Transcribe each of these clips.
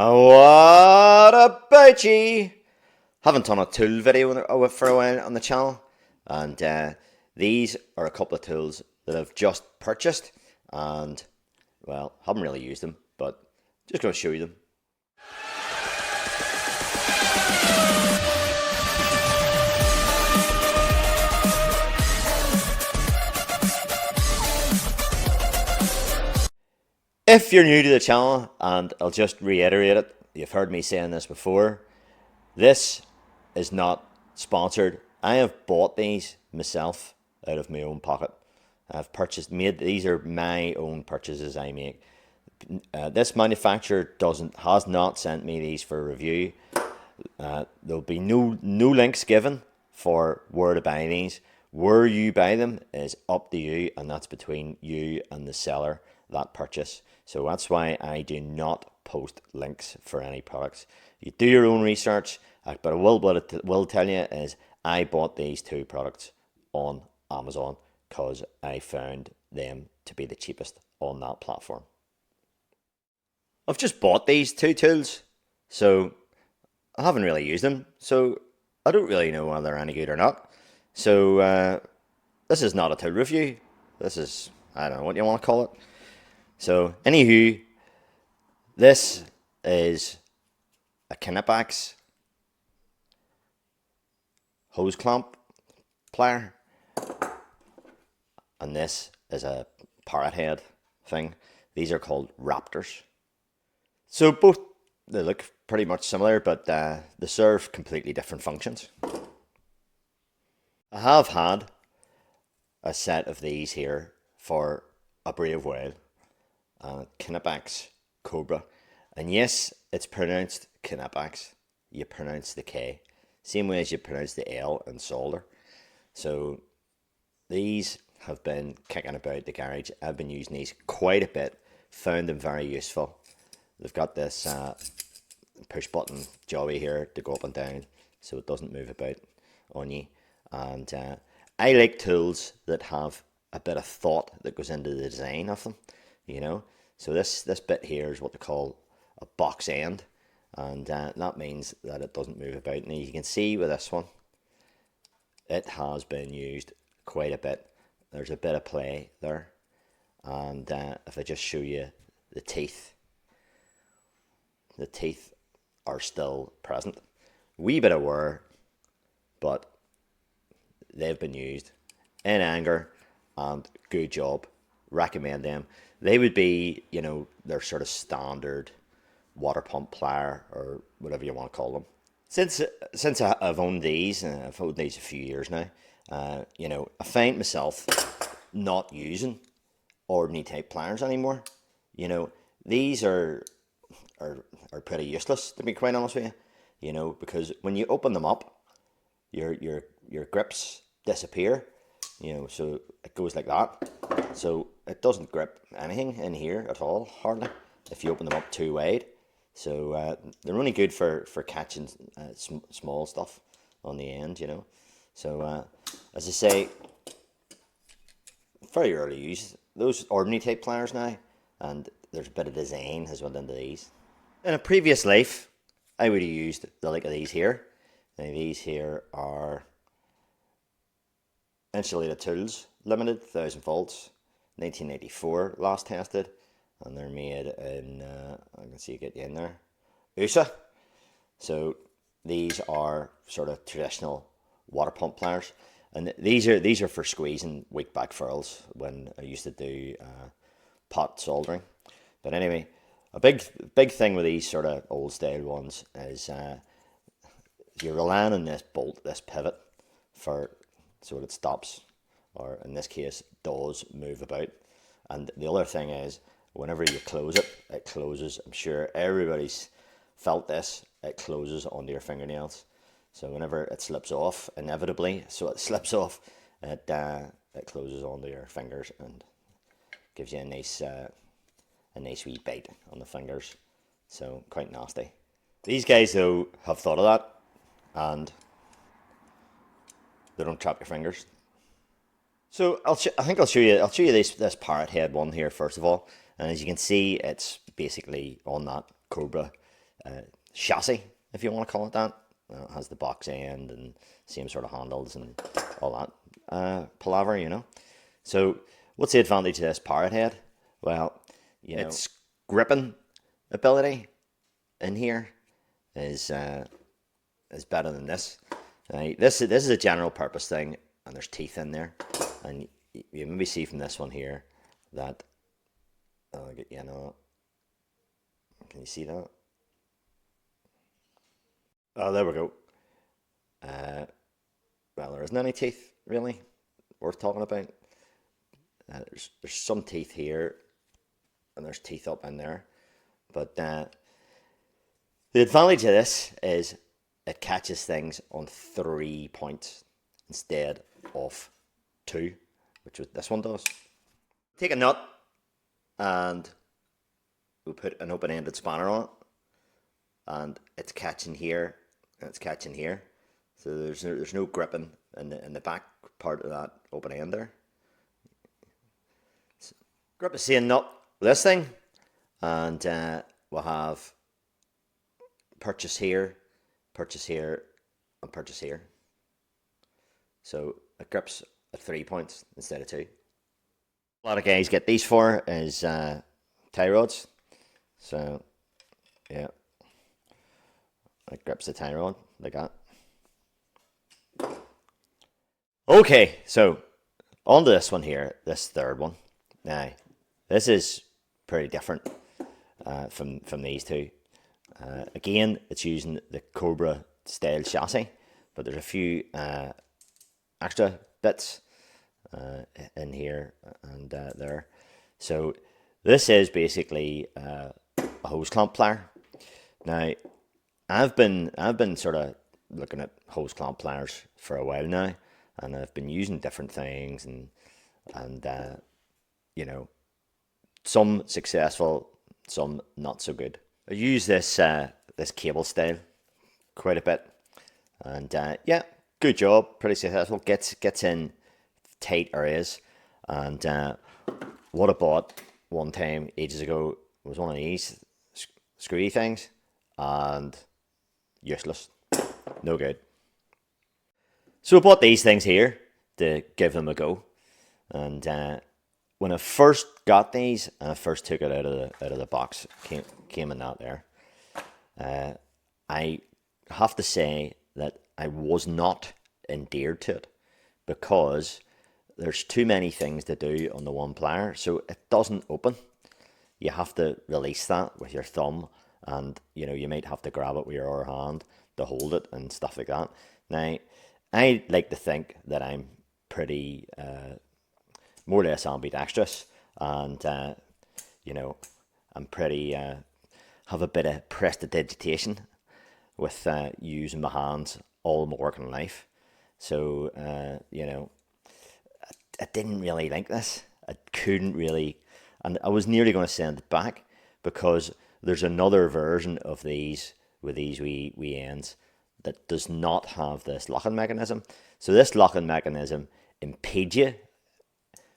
What about ye? Haven't done a tool video for a while on the channel, and these are a couple of tools that I've just purchased, and well, haven't really used them, but just going to show you them. If you're new to the channel, and I'll just reiterate it, you've heard me saying this before, this is not sponsored. I have bought these myself out of my own pocket. I've these are my own purchases I make. This manufacturer has not sent me these for review. There'll be no links given for where to buy these. Where you buy them is up to you, and that's between you and the seller, that purchase. So that's why I do not post links for any products. You do your own research, but what it will tell you is I bought these two products on Amazon because I found them to be the cheapest on that platform. I've just bought these two tools, so I haven't really used them, so I don't really know whether they're any good or not. So this is not a tool review. This is, I don't know what you want to call it. So anywho, this is a Knipex hose clamp plier, and this is a parrot head thing. These are called Raptors. So both, they look pretty much similar, but they serve completely different functions. I have had a set of these here for a brave whale, Knipex Cobra, and yes, it's pronounced Knipex. You pronounce the K, same way as you pronounce the L in solder. So these have been kicking about the garage. I've been using these quite a bit, found them very useful. They've got this push button jobby here to go up and down so it doesn't move about on you. And I like tools that have a bit of thought that goes into the design of them, you know. So this bit here is what they call a box end, and that means that it doesn't move about. Now you can see with this one, it has been used quite a bit. There's a bit of play there, and if I just show you the teeth are still present. Wee bit of wear, but they've been used in anger, and good job. Recommend them. They would be, you know, their sort of standard water pump plier, or whatever you want to call them. Since I've owned these, and I've owned these a few years now, you know, I find myself not using ordinary type pliers anymore. You know, these are pretty useless, to be quite honest with you. You know, because when you open them up, your grips disappear. You know, so it goes like that. So it doesn't grip anything in here at all, hardly, if you open them up too wide. So they're only good for catching small stuff on the end, you know. So as I say, very early use. Those ordinary type pliers now, and there's a bit of design has went into these. In a previous life, I would have used the like of these here. Now these here are Insulated Tools Limited, 1000 volts, 1984 last tested, and they're made in, I can see you get you in there, USA. So these are sort of traditional water pump pliers, and these are for squeezing weak back furls when I used to do pot soldering. But anyway, a big thing with these sort of old style ones is you're relying on this bolt, this pivot, so that it stops, or in this case does move about. And the other thing is, whenever you close it, it closes. I'm sure everybody's felt this. It closes onto your fingernails. So whenever it slips off, inevitably, so it slips off, it closes onto your fingers and gives you a nice wee bite on the fingers. So quite nasty. These guys though have thought of that, and they don't trap your fingers. So I think I'll show you this parrot head one here first of all, and as you can see, it's basically on that Cobra chassis, if you want to call it that. It has the box end and same sort of handles and all that palaver, you know. So what's the advantage of this parrot head? Well, you know, its gripping ability in here is better than this. This is a general purpose thing, and there's teeth in there, and you maybe see from this one here that you know, can you see that? Oh, there we go. Well, there isn't any teeth really worth talking about. There's some teeth here, and there's teeth up in there, but the advantage of this is it catches things on 3 points instead of 2, which this one does. Take a nut and we'll put an open-ended spanner on it, and it's catching here and it's catching here. So there's no gripping in the back part of that open end there. So, grip the same nut with this thing, and we'll have purchase here, and purchase here. So it grips at 3 points instead of 2. A lot of guys get these for is tie rods. So yeah, it grips the tie rod like that. Okay, so on to this one here, this third one. Now, this is pretty different from these two. Again, it's using the Cobra style chassis, but there's a few extra bits in here and there. So this is basically a hose clamp plier. Now, I've been sort of looking at hose clamp pliers for a while now, and I've been using different things and you know, some successful, some not so good. I use this this cable style quite a bit, and yeah, good job, pretty successful. Gets in tight areas, and what I bought one time ages ago was one of these screwy things, and useless, no good. So I bought these things here to give them a go, and when I first got these and I first took it out of the box, came in that there, I have to say that I was not endeared to it, because there's too many things to do on the one plier, so it doesn't open. You have to release that with your thumb, and you know, you might have to grab it with your other hand to hold it and stuff like that. Now, I like to think that I'm pretty more or less ambidextrous, and you know, I'm pretty have a bit of prestidigitation with using my hands all my working life. So you know, I didn't really like this. I couldn't really, and I was nearly going to send it back, because there's another version of these with these wee ends that does not have this locking mechanism. So this locking mechanism impedes you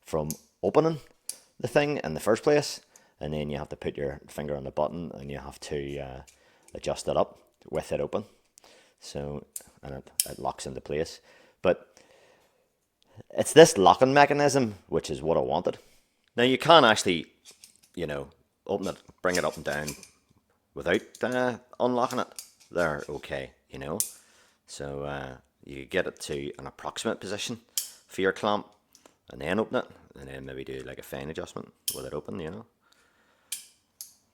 from opening the thing in the first place, and then you have to put your finger on the button and you have to adjust it up with it open. So, and it locks into place. But it's this locking mechanism which is what I wanted. Now, you can actually, you know, open it, bring it up and down without unlocking it. They're okay, you know. So you get it to an approximate position for your clamp, and then open it, and then maybe do like a fine adjustment with it open, you know.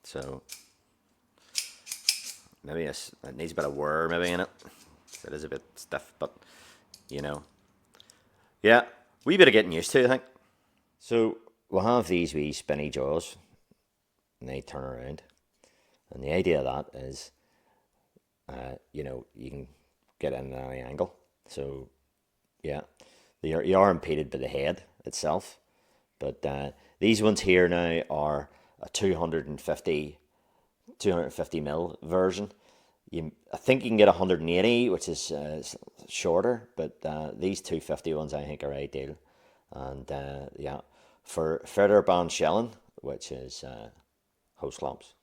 So maybe it needs a bit of wear maybe in it. It is a bit stiff, but you know, yeah, wee bit of getting used to, I think. So we'll have these wee spinny jaws, and they turn around, and the idea of that is, you know, you can get in at any angle. So yeah, you are impeded by the head itself, but these ones here now are a 250 mil version. I think you can get 180, which is shorter, but these 250 ones I think are ideal. And yeah, for feather band shelling, which is hose clamps.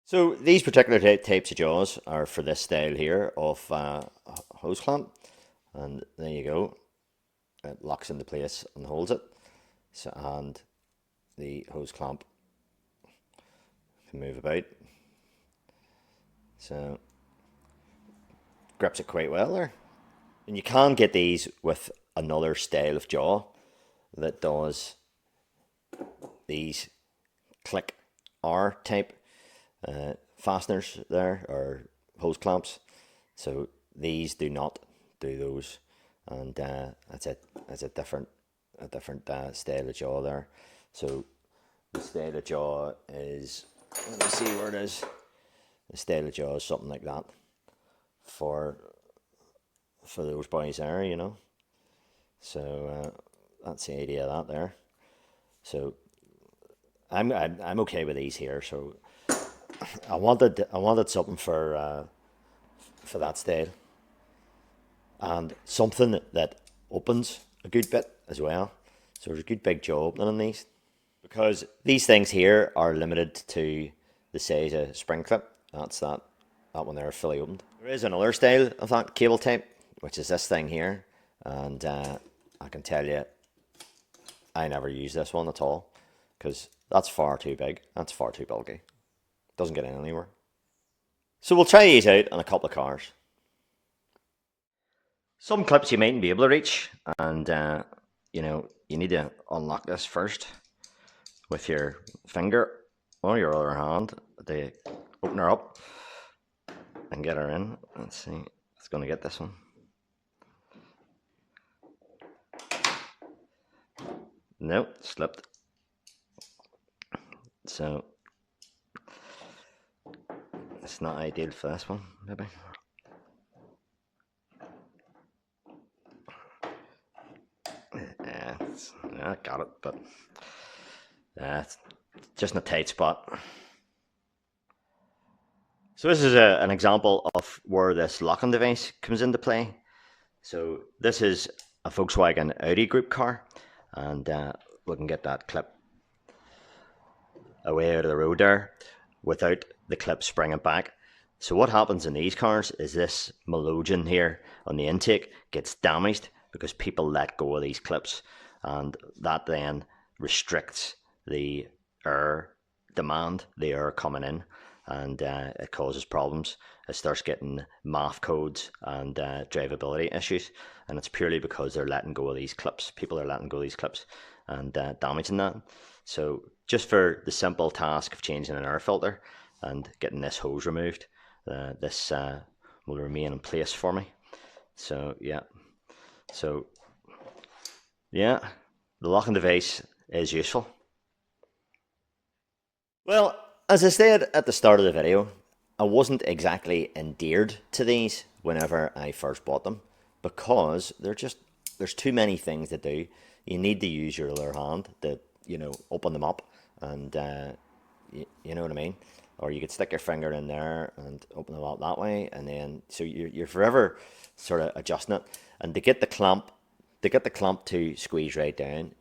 So these particular types of jaws are for this style here of hose clamp, and there you go. It locks into place and holds it. So, and the hose clamp can move about. So grips it quite well there. And you can get these with another style of jaw that does these click R type fasteners there, or hose clamps. So these do not do those, and that's it. It's a different style of jaw there. So the style of jaw is, let me see where it is. The style of jaw is something like that for those boys there, you know. So that's the idea of that there. So I'm okay with these here. So I wanted something for that style, and something that opens a good bit as well. So there's a good big jaw opening on these, because these things here are limited to the size of spring clip. That's that one there, fully opened. There is another style of that cable type, which is this thing here, and I can tell you, I never use this one at all, because that's far too big. That's far too bulky. Doesn't get in anywhere. So we'll try these out on a couple of cars. Some clips you mightn't be able to reach, and you know, you need to unlock this first with your finger or your other hand to open her up and get her in. Let's see, it's going to get this one. Nope, slipped. So it's not ideal for this one, maybe. Yeah, I got it, but it's just in a tight spot. So this is an example of where this locking device comes into play. So this is a Volkswagen Audi group car, and we can get that clip away out of the road there without the clip springing back. So what happens in these cars is this melogen here on the intake gets damaged because people let go of these clips, and that then restricts the air demand, the air coming in, and it causes problems. It starts getting MAF codes and drivability issues, and it's purely because they're letting go of these clips. People are letting go of these clips and damaging that. So just for the simple task of changing an air filter and getting this hose removed, this will remain in place for me. So yeah, the locking device is useful. Well, as I said at the start of the video, I wasn't exactly endeared to these whenever I first bought them, because there's too many things to do. You need to use your other hand to, you know, open them up, and you know what I mean? Or you could stick your finger in there and open them up that way, and then so you're forever sort of adjusting it. And to get the clamp to squeeze right down,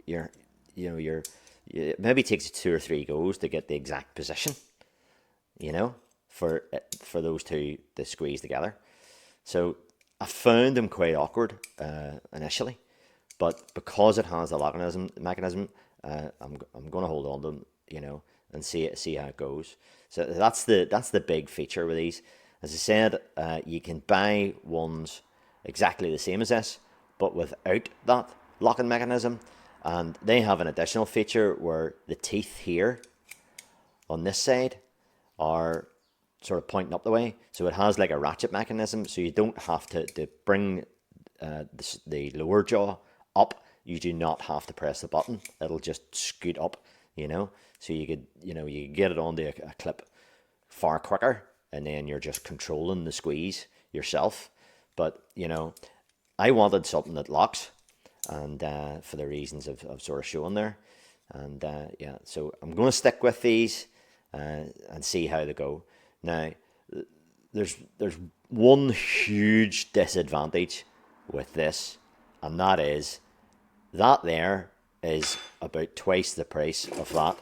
it maybe takes 2 or 3 goes to get the exact position, you know, for those two to squeeze together. So I found them quite awkward initially, but because it has the locking mechanism, I'm going to hold on to them, you know, and see how it goes. So that's the big feature with these. As I said, you can buy ones exactly the same as this, but without that locking mechanism, and they have an additional feature where the teeth here on this side are sort of pointing up the way, so it has like a ratchet mechanism, so you don't have to bring the lower jaw up. You do not have to press the button, it'll just scoot up, you know, so you could get it onto a clip far quicker, and then you're just controlling the squeeze yourself. But you know, I wanted something that locks, and for the reasons of sort of showing there, and yeah, so I'm going to stick with these and see how they go. Now, there's one huge disadvantage with this, and that is that there is about twice the price of that,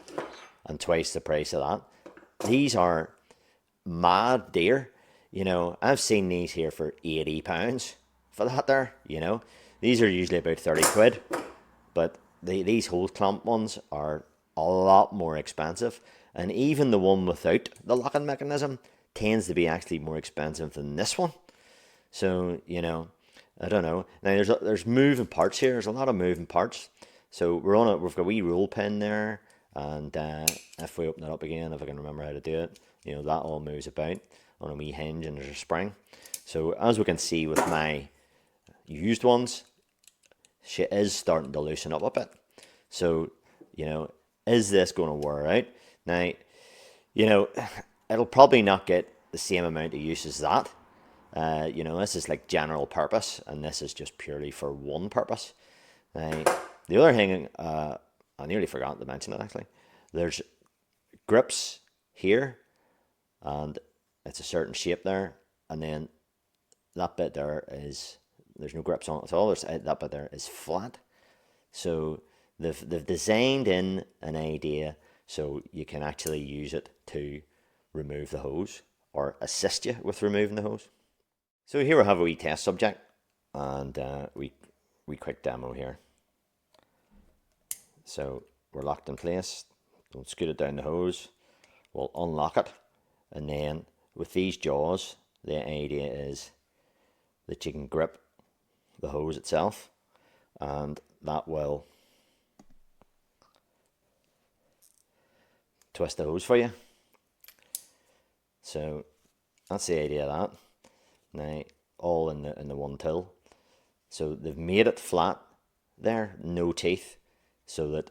and twice the price of that. These are mad dear. You know, I've seen these here for £80 for that there, you know. These are usually about 30 quid, but these hose clamp ones are a lot more expensive. And even the one without the locking mechanism tends to be actually more expensive than this one. So, you know, I don't know. Now there's moving parts here. There's a lot of moving parts. So we've got a wee roll pin there, and if we open it up again, if I can remember how to do it, you know, that all moves about on a wee hinge, and there's a spring. So as we can see with my used ones, she is starting to loosen up a bit. So, you know, is this going to wear out? Now, you know, it'll probably not get the same amount of use as that. You know, this is like general purpose, and this is just purely for one purpose. The other thing, I nearly forgot to mention it actually. There's grips here, and it's a certain shape there, and then that bit there is, there's no grips on it at all. That bit there is flat. So they've designed in an idea so you can actually use it to remove the hose or assist you with removing the hose. So here we have a wee test subject, and we quick demo here. So we're locked in place. Don't scoot it down the hose. We'll unlock it, and then with these jaws, the idea is that you can grip the hose itself, and that will twist the hose for you. So that's the idea of that. Now, all in the one tool. So they've made it flat there, no teeth, so that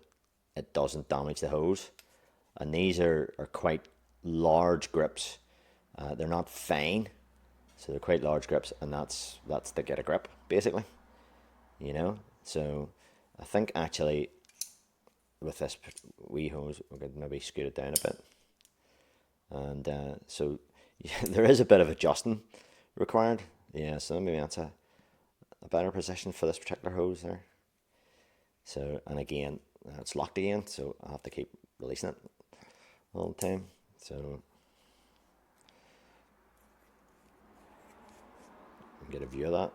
it doesn't damage the hose. And these are quite large grips. They're not fine, so they're quite large grips, and that's to get a grip, basically. You know, so I think actually with this wee hose, we could maybe scoot it down a bit. And so yeah, there is a bit of adjusting required. Yeah, so maybe that's a better position for this particular hose there. So, and again, it's locked again, so I have to keep releasing it all the time. So get a view of that.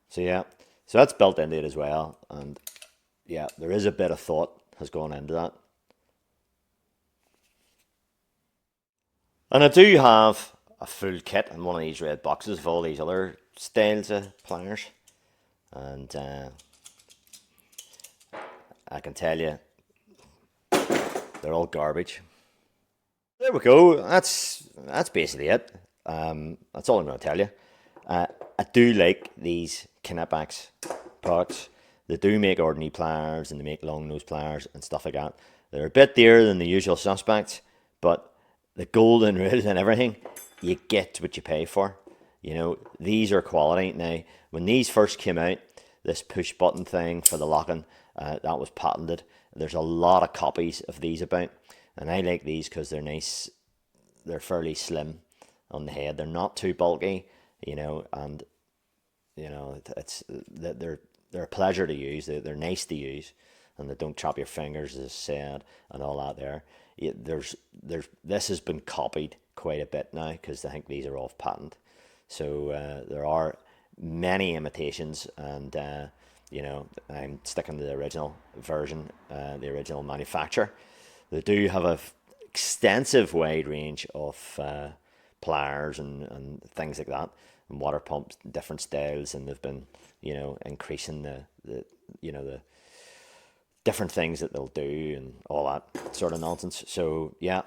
So yeah, so that's built into it as well, and yeah, there is a bit of thought has gone into that. And I do have a full kit in one of these red boxes of all these other styles of pliers, and I can tell you they're all garbage. There we go. That's basically it. That's all I'm going to tell you. I do like these Knipex products. They do make ordinary pliers, and they make long nose pliers and stuff like that. They're a bit dearer than the usual suspects, but the golden rule and everything, you get what you pay for. You know, these are quality. Now, when these first came out, this push button thing for the locking, that was patented. There's a lot of copies of these about, and I like these because they're nice. They're fairly slim on the head. They're not too bulky, you know, and you know they're a pleasure to use. They're nice to use, and they don't chop your fingers, as I said, and all that there. This has been copied quite a bit now because I think these are off patent. So there are many imitations, and you know, I'm sticking to the original version, the original manufacturer. They do have a extensive wide range of pliers and things like that, and water pumps, different styles, and they've been, you know, increasing the different things that they'll do and all that sort of nonsense. So yeah,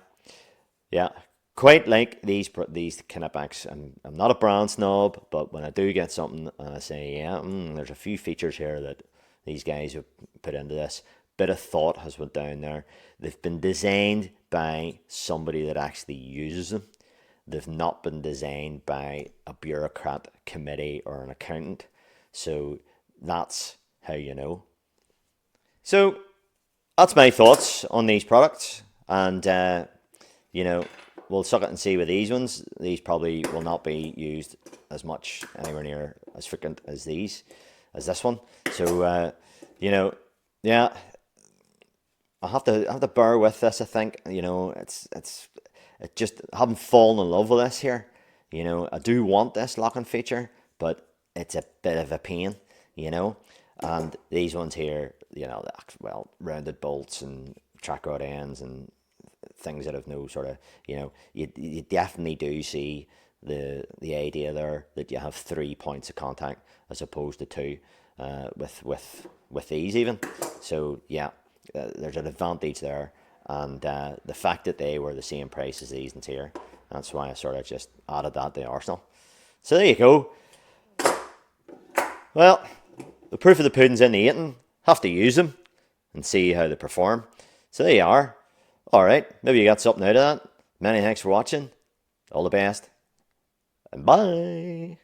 quite like these Knipex. I'm not a brand snob, but when I do get something and I say, yeah, there's a few features here that these guys have put into this, bit of thought has went down there. They've been designed by somebody that actually uses them. They've not been designed by a bureaucrat committee or an accountant. So that's how you know. So that's my thoughts on these products, and you know, we'll suck it and see with these ones. These probably will not be used as much, anywhere near as frequent as this one. So you know, yeah, I have to bear with this. I think it just I haven't fallen in love with this here. I do want this locking feature, but it's a bit of a pain. You know, and these ones here, well, rounded bolts and track rod ends and things that have no sort of, you definitely do see the idea there that you have 3 points of contact as opposed to two, with these even. So yeah, there's an advantage there, and the fact that they were the same price as these ones here, that's why I sort of just added that to the arsenal. So there you go. Well, the proof of the pudding's in the eating. Have to use them and see how they perform. So there you are. Alright, maybe you got something out of that. Many thanks for watching. All the best. And bye.